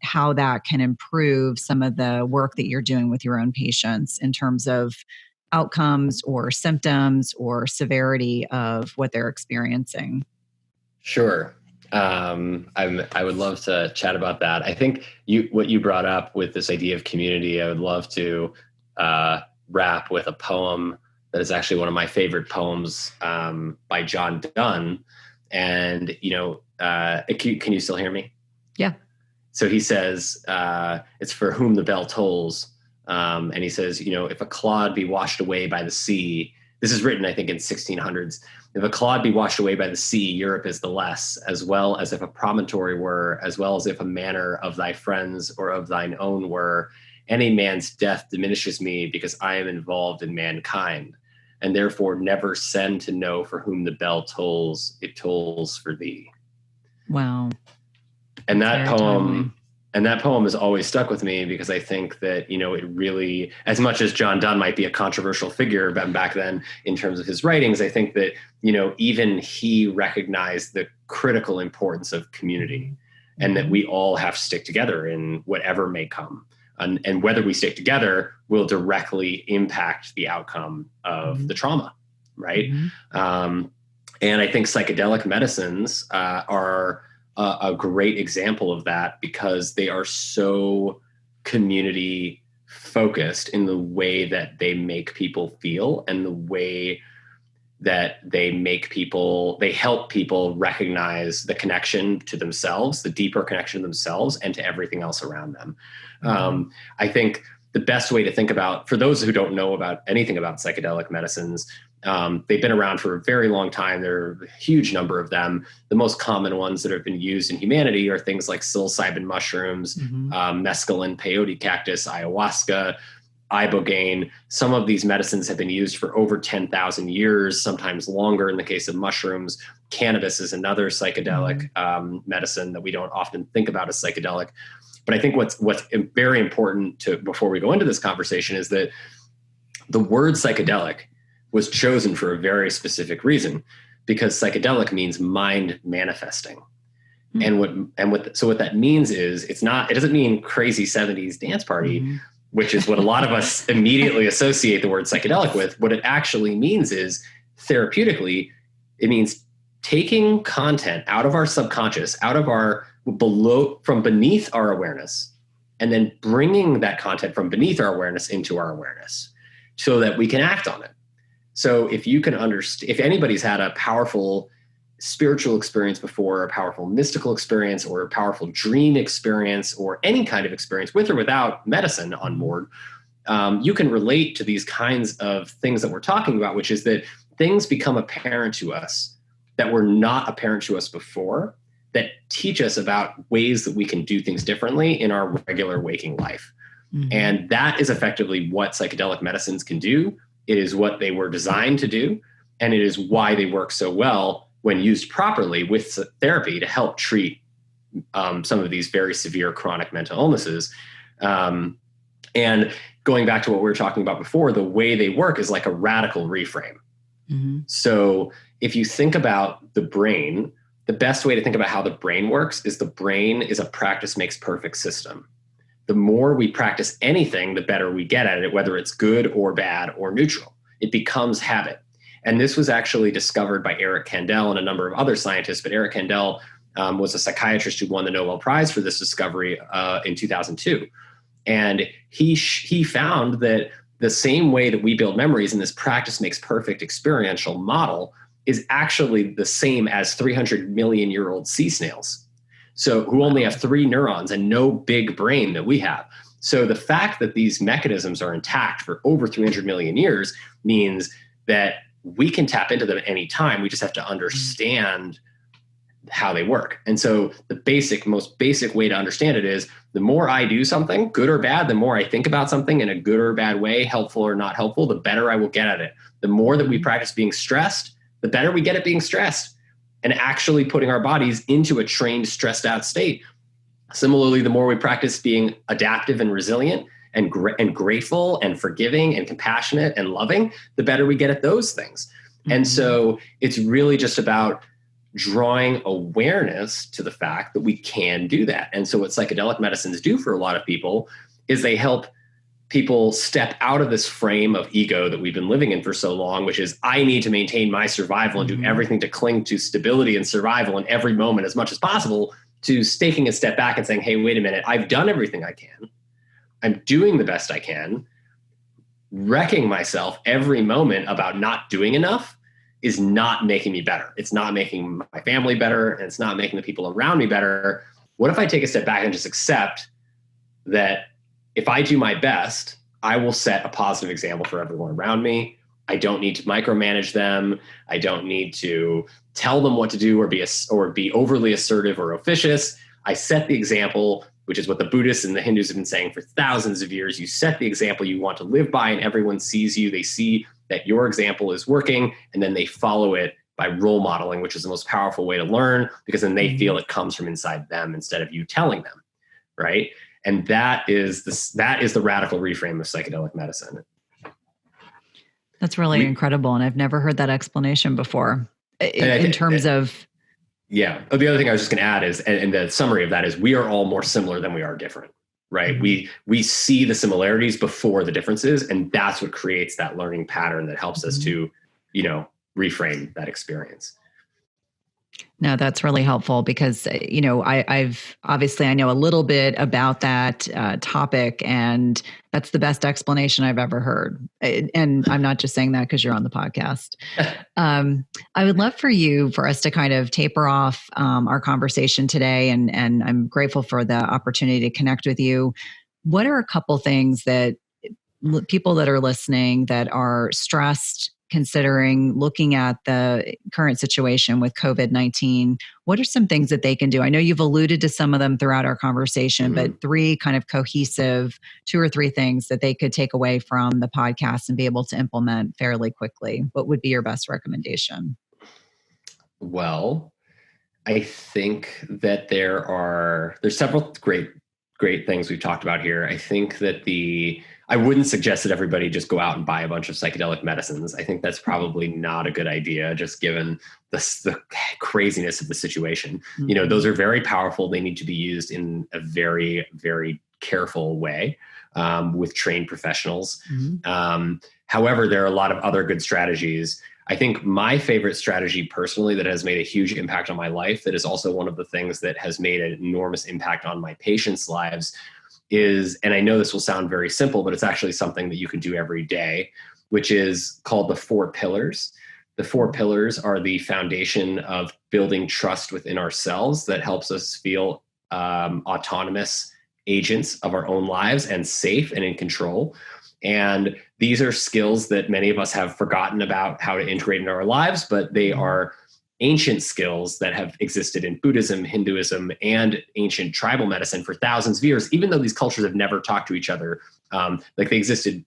how that can improve some of the work that you're doing with your own patients in terms of outcomes or symptoms or severity of what they're experiencing. Sure. I would love to chat about that. I think what you brought up with this idea of community, I would love to wrap with a poem that is actually one of my favorite poems by John Donne. And, can you still hear me? Yeah. So he says, it's for whom the bell tolls. And he says, if a clod be washed away by the sea, this is written, I think, in 1600s. If a clod be washed away by the sea, Europe is the less, as well as if a promontory were, as well as if a manor of thy friends or of thine own were. Any man's death diminishes me because I am involved in mankind, and therefore never send to know for whom the bell tolls, it tolls for thee. Wow. And that poem has always stuck with me because I think that, it really, as much as John Donne might be a controversial figure back then in terms of his writings, I think that, even he recognized the critical importance of community and that we all have to stick together in whatever may come. And whether we stick together will directly impact the outcome of the trauma, right? Mm-hmm. And I think psychedelic medicines are a great example of that because they are so community focused in the way that they make people feel and the way that they help people recognize the connection to themselves, the deeper connection to themselves and to everything else around them. I think the best way to think about, for those who don't know about anything about psychedelic medicines, they've been around for a very long time. There are a huge number of them. The most common ones that have been used in humanity are things like psilocybin mushrooms, mescaline, peyote cactus, ayahuasca, ibogaine. Some of these medicines have been used for over 10,000 years, sometimes longer in the case of mushrooms. Cannabis is another psychedelic medicine that we don't often think about as psychedelic. But I think what's very important before we go into this conversation is that the word psychedelic was chosen for a very specific reason, because psychedelic means mind manifesting. Mm-hmm. And what that means is it doesn't mean crazy 70s dance party, which is what a lot of us immediately associate the word psychedelic with. What it actually means is therapeutically, it means taking content out of our subconscious, from beneath our awareness, and then bringing that content from beneath our awareness into our awareness so that we can act on it. So if you can understand, if anybody's had a powerful spiritual experience before, a powerful mystical experience, or a powerful dream experience, or any kind of experience with or without medicine on board, you can relate to these kinds of things that we're talking about, which is that things become apparent to us that were not apparent to us before, that teach us about ways that we can do things differently in our regular waking life. Mm-hmm. And that is effectively what psychedelic medicines can do. It is what they were designed to do. And it is why they work so well when used properly with therapy to help treat some of these very severe chronic mental illnesses. And going back to what we were talking about before, the way they work is like a radical reframe. Mm-hmm. So if you think about the brain, the best way to think about how the brain works is the brain is a practice makes perfect system. The more we practice anything, the better we get at it, whether it's good or bad or neutral. It becomes habit. And this was actually discovered by Eric Kandel and a number of other scientists, but Eric Kandel was a psychiatrist who won the Nobel Prize for this discovery in 2002. And he found that the same way that we build memories in this practice makes perfect experiential model is actually the same as 300 million year old sea snails. So who only have 3 neurons and no big brain that we have. So the fact that these mechanisms are intact for over 300 million years means that we can tap into them at any time. We just have to understand how they work. And so the most basic way to understand it is the more I do something, good or bad, the more I think about something in a good or bad way, helpful or not helpful, the better I will get at it. The more that we practice being stressed, the better we get at being stressed and actually putting our bodies into a trained, stressed out state. Similarly, the more we practice being adaptive and resilient and grateful and forgiving and compassionate and loving, the better we get at those things. And so it's really just about drawing awareness to the fact that we can do that. And so what psychedelic medicines do for a lot of people is they help people step out of this frame of ego that we've been living in for so long, which is I need to maintain my survival and do everything to cling to stability and survival in every moment as much as possible, to taking a step back and saying, hey, wait a minute, I've done everything I can. I'm doing the best I can. Wrecking myself every moment about not doing enough is not making me better. It's not making my family better, and it's not making the people around me better. What if I take a step back and just accept that if I do my best, I will set a positive example for everyone around me. I don't need to micromanage them. I don't need to tell them what to do or be overly assertive or officious. I set the example, which is what the Buddhists and the Hindus have been saying for thousands of years. You set the example you want to live by, and everyone sees you. They see that your example is working, and then they follow it by role modeling, which is the most powerful way to learn, because then they feel it comes from inside them instead of you telling them, right? And that is the radical reframe of psychedelic medicine. That's really incredible. And I've never heard that explanation before in terms of. Yeah. Oh, the other thing I was just going to add is, and the summary of that is, we are all more similar than we are different, right? We see the similarities before the differences, and that's what creates that learning pattern that helps us to, reframe that experience. No, that's really helpful because, I've obviously I know a little bit about that topic, and that's the best explanation I've ever heard. And I'm not just saying that because you're on the podcast. I would love for us to kind of taper off our conversation today, and I'm grateful for the opportunity to connect with you. What are a couple things that people that are listening that are stressed, considering looking at the current situation with COVID-19, what are some things that they can do? I know you've alluded to some of them throughout our conversation, but 3 kind of cohesive, 2 or 3 things that they could take away from the podcast and be able to implement fairly quickly. What would be your best recommendation? Well, I think that there's several great things we've talked about here. I think that I wouldn't suggest that everybody just go out and buy a bunch of psychedelic medicines. I think that's probably not a good idea, just given the craziness of the situation. Those are very powerful. They need to be used in a very, very careful way with trained professionals. However, there are a lot of other good strategies. I think my favorite strategy personally that has made a huge impact on my life, that is also one of the things that has made an enormous impact on my patients' lives, is, and I know this will sound very simple, but it's actually something that you can do every day, which is called the 4 pillars. The 4 pillars are the foundation of building trust within ourselves that helps us feel autonomous agents of our own lives and safe and in control. And these are skills that many of us have forgotten about how to integrate into our lives, but they are ancient skills that have existed in Buddhism, Hinduism, and ancient tribal medicine for thousands of years, even though these cultures have never talked to each other. Like they existed,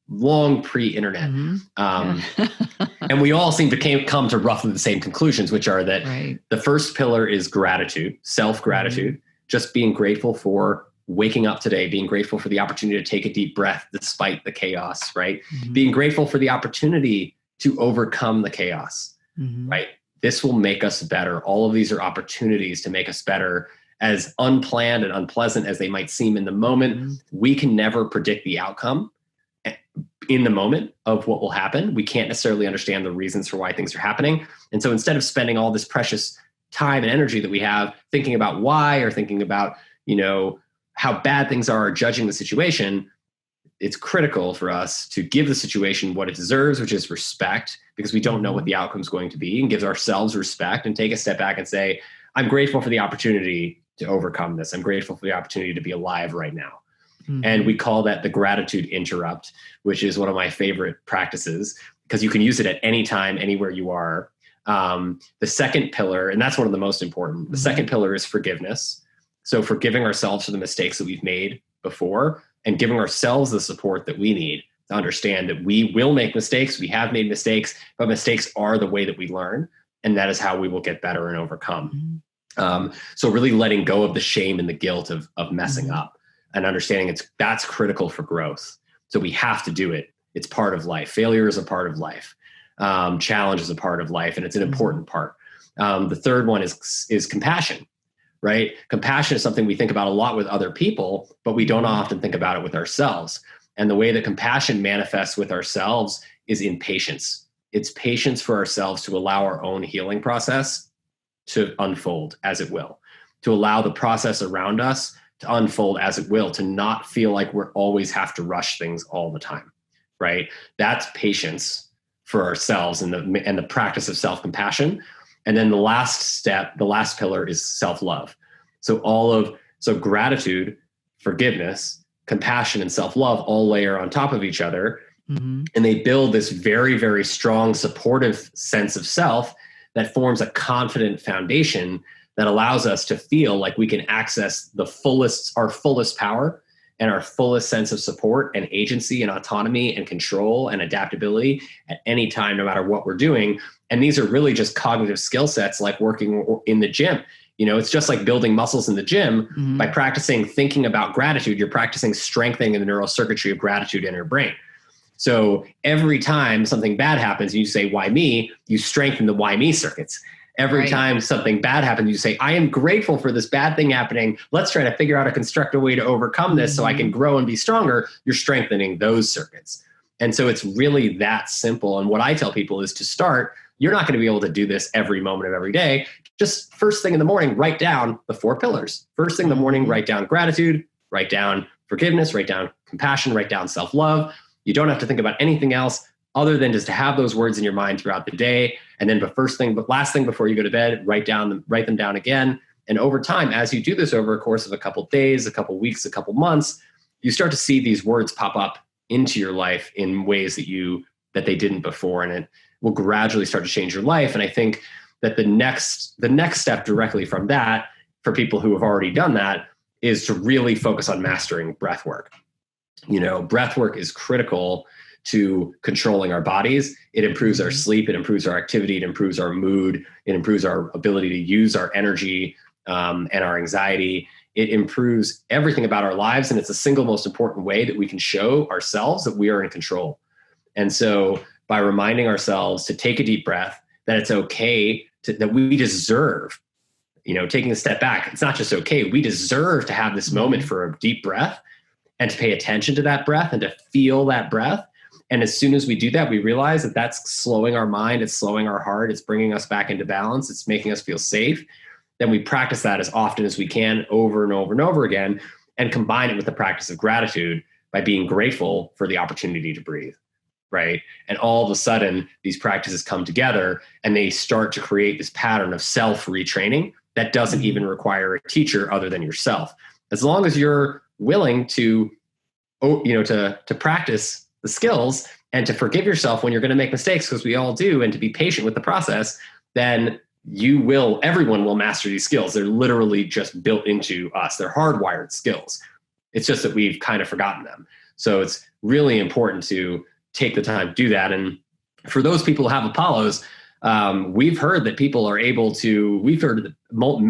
long pre-internet. And we all seem to come to roughly the same conclusions, which are that the first pillar is gratitude, self-gratitude, just being grateful for waking up today, being grateful for the opportunity to take a deep breath despite the chaos, right? Being grateful for the opportunity to overcome the chaos, right? This will make us better. All of these are opportunities to make us better. As unplanned and unpleasant as they might seem in the moment, we can never predict the outcome in the moment of what will happen. We can't necessarily understand the reasons for why things are happening. And so instead of spending all this precious time and energy that we have thinking about why, or thinking about, how bad things are, or judging the situation, it's critical for us to give the situation what it deserves, which is respect, because we don't know what the outcome is going to be, and gives ourselves respect, and take a step back and say, I'm grateful for the opportunity to overcome this. I'm grateful for the opportunity to be alive right now. And we call that the gratitude interrupt, which is one of my favorite practices because you can use it at any time, anywhere you are. The second pillar, and that's one of the most important, the second pillar is forgiveness. So forgiving ourselves for the mistakes that we've made before and giving ourselves the support that we need to understand that we will make mistakes. We have made mistakes, but mistakes are the way that we learn. And that is how we will get better and overcome. So really letting go of the shame and the guilt of messing up and understanding that's critical for growth. So we have to do it. It's part of life. Failure is a part of life. Challenge is a part of life, and it's an important part. The third one is compassion, right? Compassion is something we think about a lot with other people, but we don't often think about it with ourselves. And the way that compassion manifests with ourselves is in patience. It's patience for ourselves to allow our own healing process to unfold as it will, to allow the process around us to unfold as it will, to not feel like we always have to rush things all the time, right? That's patience for ourselves and the practice of self-compassion. And then the last step, the last pillar is self-love. So gratitude, forgiveness, compassion, and self-love all layer on top of each other. And they build this very, very strong, supportive sense of self that forms a confident foundation that allows us to feel like we can access our fullest power and our fullest sense of support and agency and autonomy and control and adaptability at any time, no matter what we're doing. And these are really just cognitive skill sets like working in the gym. It's just like building muscles in the gym. By practicing thinking about gratitude, you're practicing strengthening the neural circuitry of gratitude in your brain. So every time something bad happens, you say, why me? You strengthen the why me circuits. Every time something bad happens, you say, I am grateful for this bad thing happening. Let's try to figure out a constructive way to overcome this so I can grow and be stronger. You're strengthening those circuits. And so it's really that simple. And what I tell people is to start, you're not going to be able to do this every moment of every day. Just first thing in the morning, write down the 4 pillars. First thing in the morning, write down gratitude, write down forgiveness, write down compassion, write down self-love. You don't have to think about anything else other than just to have those words in your mind throughout the day. And then last thing before you go to bed, write them down again. And over time, as you do this over a course of a couple of days, a couple of weeks, a couple of months, you start to see these words pop up into your life in ways that they didn't before. And it will gradually start to change your life. And I think that the next step directly from that, for people who have already done that, is to really focus on mastering breath work. Breath work is critical to controlling our bodies. It improves our sleep. It improves our activity. It improves our mood. It improves our ability to use our energy and our anxiety. It improves everything about our lives. And it's the single most important way that we can show ourselves that we are in control. And so by reminding ourselves to take a deep breath, that it's okay, that we deserve, taking a step back, it's not just okay, we deserve to have this moment for a deep breath and to pay attention to that breath and to feel that breath. And as soon as we do that, we realize that that's slowing our mind, it's slowing our heart, it's bringing us back into balance, it's making us feel safe. Then we practice that as often as we can over and over and over again, and combine it with the practice of gratitude by being grateful for the opportunity to breathe, right? And all of a sudden, these practices come together and they start to create this pattern of self-retraining that doesn't even require a teacher other than yourself. As long as you're willing to practice the skills and to forgive yourself when you're going to make mistakes, because we all do, and to be patient with the process, then everyone will master these skills. They're literally just built into us. They're hardwired skills. It's just that we've kind of forgotten them. So it's really important to take the time to do that. And for those people who have Apollos, we've heard that people are we've heard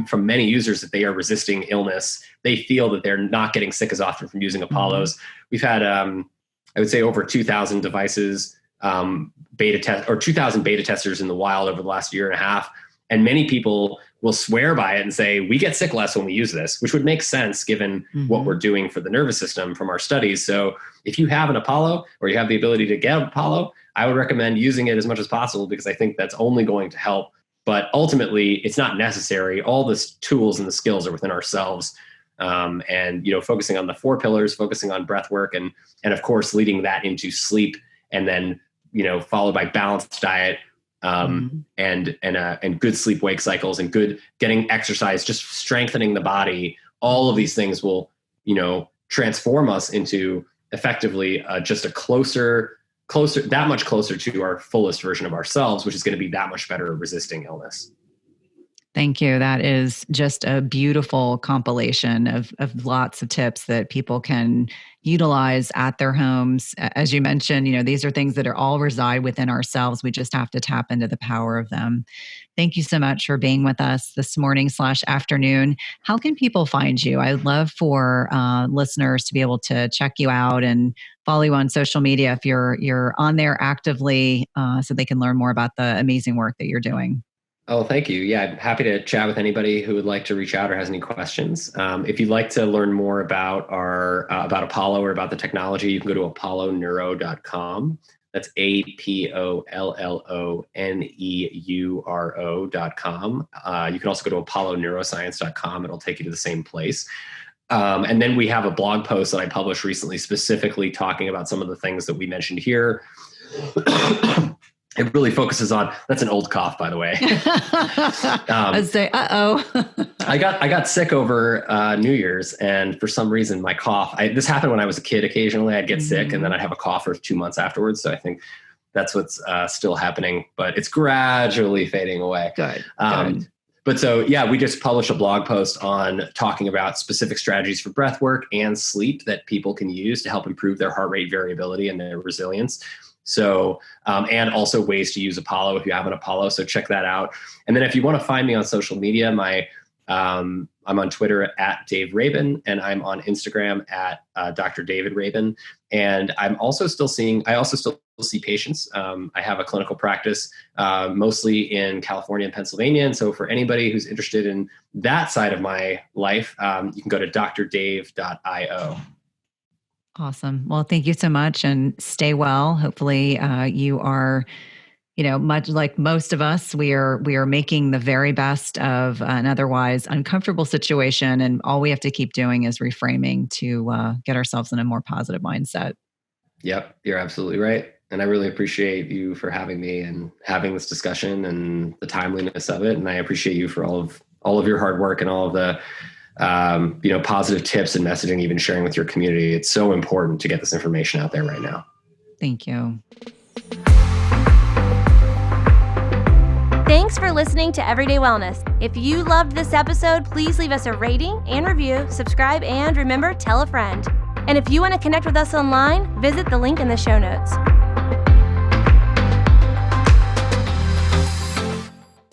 from many users that they are resisting illness. They feel that they're not getting sick as often from using Apollos. We've had, I would say, over 2,000 devices, 2,000 beta testers in the wild over the last year and a half. And many people will swear by it and say, we get sick less when we use this, which would make sense given what we're doing for the nervous system from our studies. So if you have an Apollo or you have the ability to get an Apollo, I would recommend using it as much as possible, because I think that's only going to help. But ultimately, it's not necessary. All the tools and the skills are within ourselves. And focusing on the 4 pillars, focusing on breath work, and of course, leading that into sleep, and then followed by balanced diet, and good sleep wake cycles, and good getting exercise, just strengthening the body. All of these things will transform us into effectively just that much closer to our fullest version of ourselves, which is going to be that much better at resisting illness. Thank you. That is just a beautiful compilation of lots of tips that people can utilize at their homes. As you mentioned, these are things that are all reside within ourselves. We just have to tap into the power of them. Thank you so much for being with us this morning/afternoon. How can people find you? I'd love for listeners to be able to check you out and follow you on social media if you're on there actively, so they can learn more about the amazing work that you're doing. Oh, thank you. Yeah, I'm happy to chat with anybody who would like to reach out or has any questions. If you'd like to learn more about about Apollo or about the technology, you can go to apolloneuro.com. That's APOLLONEURO.com. You can also go to apolloneuroscience.com. It'll take you to the same place. And then we have a blog post that I published recently specifically talking about some of the things that we mentioned here. It really focuses on, that's an old cough, by the way. I'd say, I got sick over New Year's, and for some reason my cough, this happened when I was a kid. Occasionally I'd get sick and then I'd have a cough for 2 months afterwards. So I think that's what's still happening, but it's gradually fading away. Good. But so, yeah, we just published a blog post on talking about specific strategies for breath work and sleep that people can use to help improve their heart rate variability and their resilience. So, and also ways to use Apollo if you have an Apollo. So check that out. And then if you want to find me on social media, I'm on Twitter at Dave Rabin, and I'm on Instagram at Dr. David Rabin. And I also still see patients. I have a clinical practice, mostly in California and Pennsylvania. And so for anybody who's interested in that side of my life, you can go to drdave.io. Awesome. Well, thank you so much, and stay well. Hopefully you are, much like most of us, we are making the very best of an otherwise uncomfortable situation. And all we have to keep doing is reframing to get ourselves in a more positive mindset. Yep. You're absolutely right. And I really appreciate you for having me and having this discussion and the timeliness of it. And I appreciate you for all of your hard work and all of the positive tips and messaging, even sharing with your community. It's so important to get this information out there right now. Thank you. Thanks for listening to Everyday Wellness. If you loved this episode, please leave us a rating and review, subscribe, and remember, tell a friend. And if you want to connect with us online, visit the link in the show notes.